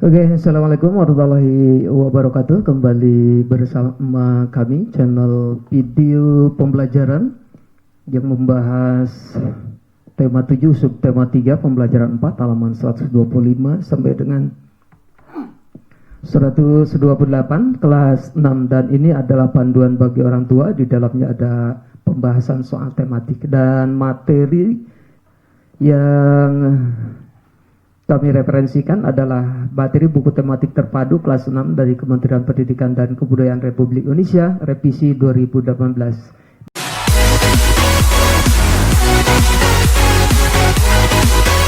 Oke, Assalamualaikum warahmatullahi wabarakatuh. Kembali bersama kami channel video pembelajaran yang membahas tema 7 subtema 3 pembelajaran 4 halaman 125 sampai dengan 128 kelas 6, dan ini adalah panduan bagi orang tua. Di dalamnya ada pembahasan soal tematik dan materi yang kami referensikan adalah materi buku tematik terpadu kelas 6 dari Kementerian Pendidikan dan Kebudayaan Republik Indonesia, revisi 2018.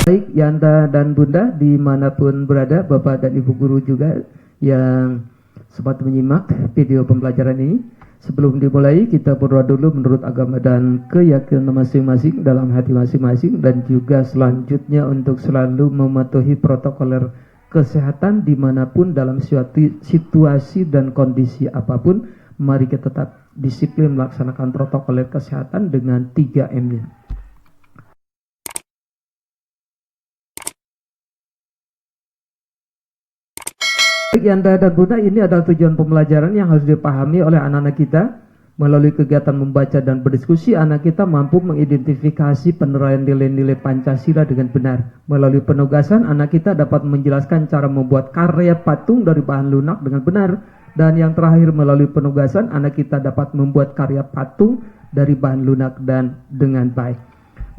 Baik Yanda dan Bunda dimanapun berada, Bapak dan Ibu Guru juga yang sempat menyimak video pembelajaran ini. Sebelum dimulai, kita berdoa dulu menurut agama dan keyakinan masing-masing dalam hati masing-masing, dan juga selanjutnya untuk selalu mematuhi protokoler kesehatan dimanapun dalam situasi dan kondisi apapun. Mari kita tetap disiplin melaksanakan protokoler kesehatan dengan 3M-nya. Yanda dan Bunda, ini adalah tujuan pembelajaran yang harus dipahami oleh anak-anak kita. Melalui kegiatan membaca dan berdiskusi, anak kita mampu mengidentifikasi penilaian nilai-nilai Pancasila dengan benar. Melalui penugasan, anak kita dapat menjelaskan cara membuat karya patung dari bahan lunak dengan benar. Dan yang terakhir, melalui penugasan, anak kita dapat membuat karya patung dari bahan lunak dan dengan baik.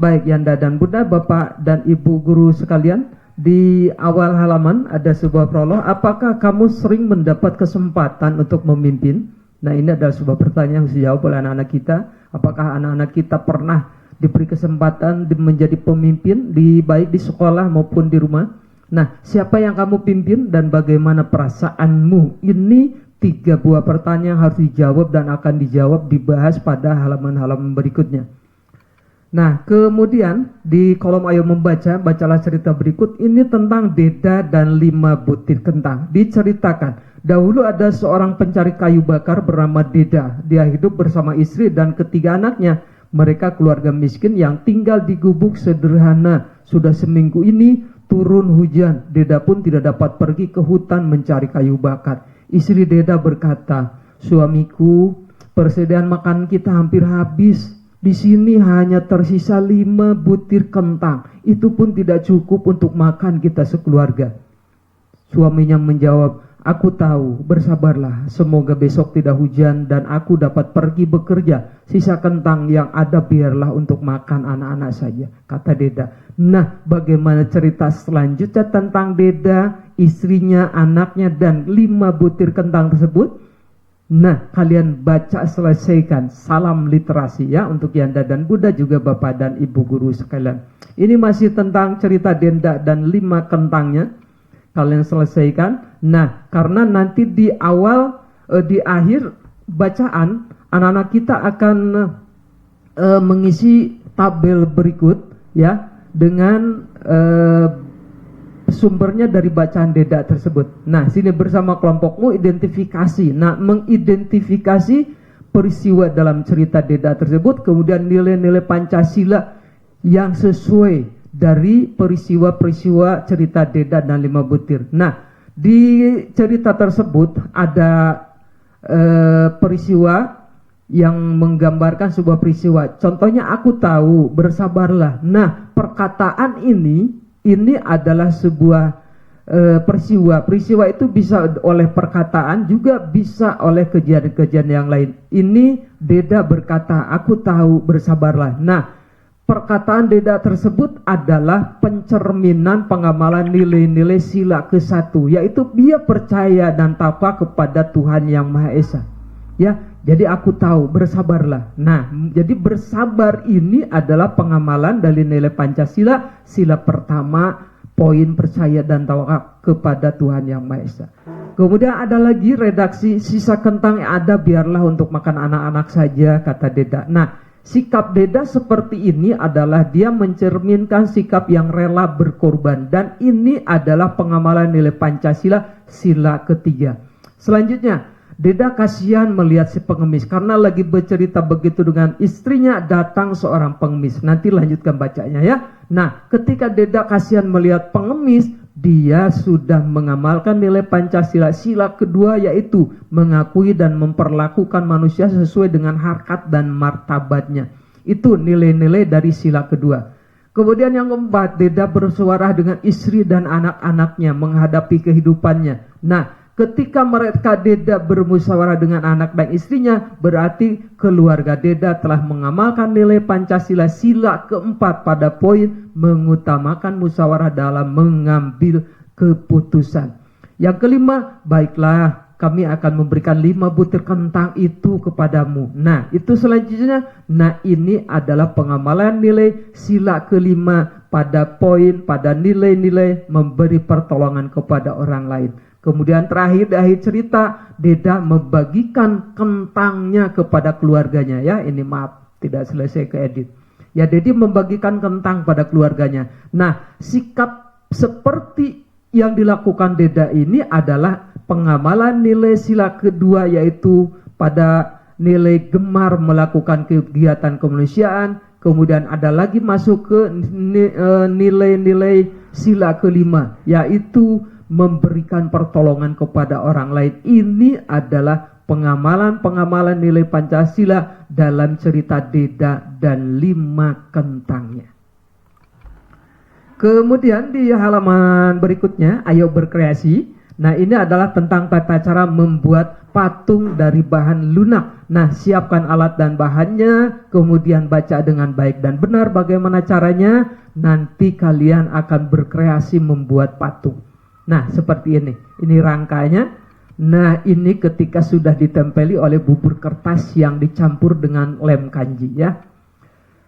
Baik Yanda dan Bunda, Bapak dan Ibu Guru sekalian, di awal halaman ada sebuah prolog. Apakah kamu sering mendapat kesempatan untuk memimpin? Nah, ini adalah sebuah pertanyaan yang harus dijawab oleh anak-anak kita. Apakah anak-anak kita pernah diberi kesempatan menjadi pemimpin, baik di sekolah maupun di rumah? Nah, siapa yang kamu pimpin dan bagaimana perasaanmu? Ini 3 buah pertanyaan yang harus dijawab dan akan dijawab dibahas pada halaman-halaman berikutnya. Nah, kemudian di kolom ayo membaca, bacalah cerita berikut. Ini tentang Deda dan 5 butir kentang. Diceritakan, dahulu ada seorang pencari kayu bakar bernama Deda. Dia hidup bersama istri dan 3 anaknya. Mereka keluarga miskin yang tinggal di gubuk sederhana. Sudah seminggu ini turun hujan. Deda pun tidak dapat pergi ke hutan mencari kayu bakar. Istri Deda berkata, "Suamiku, persediaan makan kita hampir habis. Di sini hanya tersisa 5 butir kentang. Itu pun tidak cukup untuk makan kita sekeluarga." Suaminya menjawab, "Aku tahu, bersabarlah. Semoga besok tidak hujan dan aku dapat pergi bekerja. Sisa kentang yang ada biarlah untuk makan anak-anak saja," kata Deda. Nah, bagaimana cerita selanjutnya tentang Deda, istrinya, anaknya, dan 5 butir kentang tersebut? Nah, kalian baca selesaikan. Salam literasi ya untuk Yanda dan Bunda, juga Bapak dan Ibu Guru sekalian. Ini masih tentang cerita Deda dan 5 kentangnya. Kalian selesaikan. Nah, karena nanti di akhir bacaan, anak-anak kita akan mengisi tabel berikut ya, dengan sumbernya dari bacaan Deda tersebut. Nah, sini bersama kelompokmu identifikasi. Nah, mengidentifikasi peristiwa dalam cerita Deda tersebut, kemudian nilai-nilai Pancasila yang sesuai dari peristiwa-peristiwa cerita Deda dan 5 butir. Nah, di cerita tersebut ada peristiwa yang menggambarkan sebuah peristiwa. Contohnya, "Aku tahu, bersabarlah." Nah, perkataan ini adalah sebuah peristiwa. Peristiwa itu bisa oleh perkataan, juga bisa oleh kejadian-kejadian yang lain. Ini Deda berkata, "Aku tahu, bersabarlah." Nah, perkataan Deda tersebut adalah pencerminan pengamalan nilai-nilai sila ke-1, yaitu dia percaya dan takwa kepada Tuhan Yang Maha Esa. Ya, jadi aku tahu, bersabarlah. Nah, jadi bersabar ini adalah pengamalan dari nilai Pancasila. Sila pertama, poin percaya dan tawakal kepada Tuhan Yang Maha Esa. Kemudian ada lagi redaksi, "Sisa kentang yang ada biarlah untuk makan anak-anak saja," kata Deda. Nah, sikap Deda seperti ini adalah dia mencerminkan sikap yang rela berkorban, dan ini adalah pengamalan nilai Pancasila sila ketiga. Selanjutnya, Deda kasihan melihat si pengemis karena lagi bercerita begitu dengan istrinya, datang seorang pengemis. Nanti lanjutkan bacanya ya. Nah, ketika Deda kasihan melihat pengemis, dia sudah mengamalkan nilai Pancasila. Sila kedua yaitu mengakui dan memperlakukan manusia sesuai dengan harkat dan martabatnya. Itu nilai-nilai dari sila kedua. Kemudian yang keempat, Deda bersuara dengan istri dan anak-anaknya menghadapi kehidupannya. Nah, ketika mereka Deda bermusyawarah dengan anak dan istrinya, berarti keluarga Deda telah mengamalkan nilai Pancasila. Sila keempat pada poin mengutamakan musyawarah dalam mengambil keputusan. Yang kelima, baiklah kami akan memberikan 5 butir kentang itu kepadamu. Nah, itu selanjutnya. Nah, ini adalah pengamalan nilai sila kelima pada poin, pada nilai-nilai memberi pertolongan kepada orang lain. Kemudian terakhir di akhir cerita, Deda membagikan kentangnya kepada keluarganya. Ya, ini maaf, tidak selesai keedit. Ya, Dedi membagikan kentang pada keluarganya. Nah, sikap seperti yang dilakukan Deda ini adalah pengamalan nilai sila kedua, yaitu pada nilai gemar melakukan kegiatan kemanusiaan. Kemudian ada lagi masuk ke nilai-nilai sila kelima, yaitu memberikan pertolongan kepada orang lain. Ini adalah pengamalan nilai Pancasila dalam cerita Deda dan 5 kentangnya. Kemudian di halaman berikutnya, ayo berkreasi. Nah, ini adalah tentang tata cara membuat patung dari bahan lunak. Nah, siapkan alat dan bahannya, kemudian baca dengan baik dan benar bagaimana caranya. Nanti kalian akan berkreasi membuat patung. Nah, seperti ini. Ini rangkanya. Nah, ini ketika sudah ditempeli oleh bubur kertas yang dicampur dengan lem kanji, ya.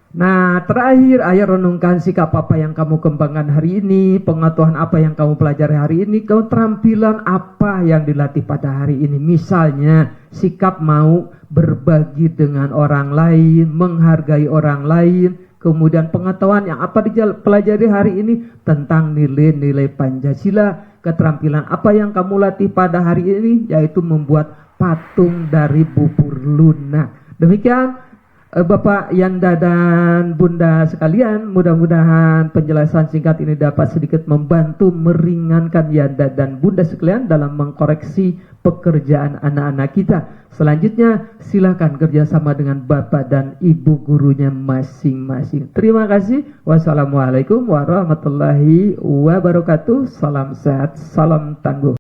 Nah, terakhir, ayo renungkan sikap apa yang kamu kembangkan hari ini, pengetahuan apa yang kamu pelajari hari ini, keterampilan apa yang dilatih pada hari ini. Misalnya, sikap mau berbagi dengan orang lain, menghargai orang lain, kemudian pengetahuan yang apa dipelajari hari ini tentang nilai-nilai Pancasila, keterampilan apa yang kamu latih pada hari ini, yaitu membuat patung dari bubur lunak. Demikian Bapak, Yanda, dan Bunda sekalian, mudah-mudahan penjelasan singkat ini dapat sedikit membantu meringankan Yanda dan Bunda sekalian dalam mengkoreksi pekerjaan anak-anak kita. Selanjutnya, silakan kerjasama dengan Bapak dan Ibu gurunya masing-masing. Terima kasih. Wassalamualaikum warahmatullahi wabarakatuh. Salam sehat, salam tangguh.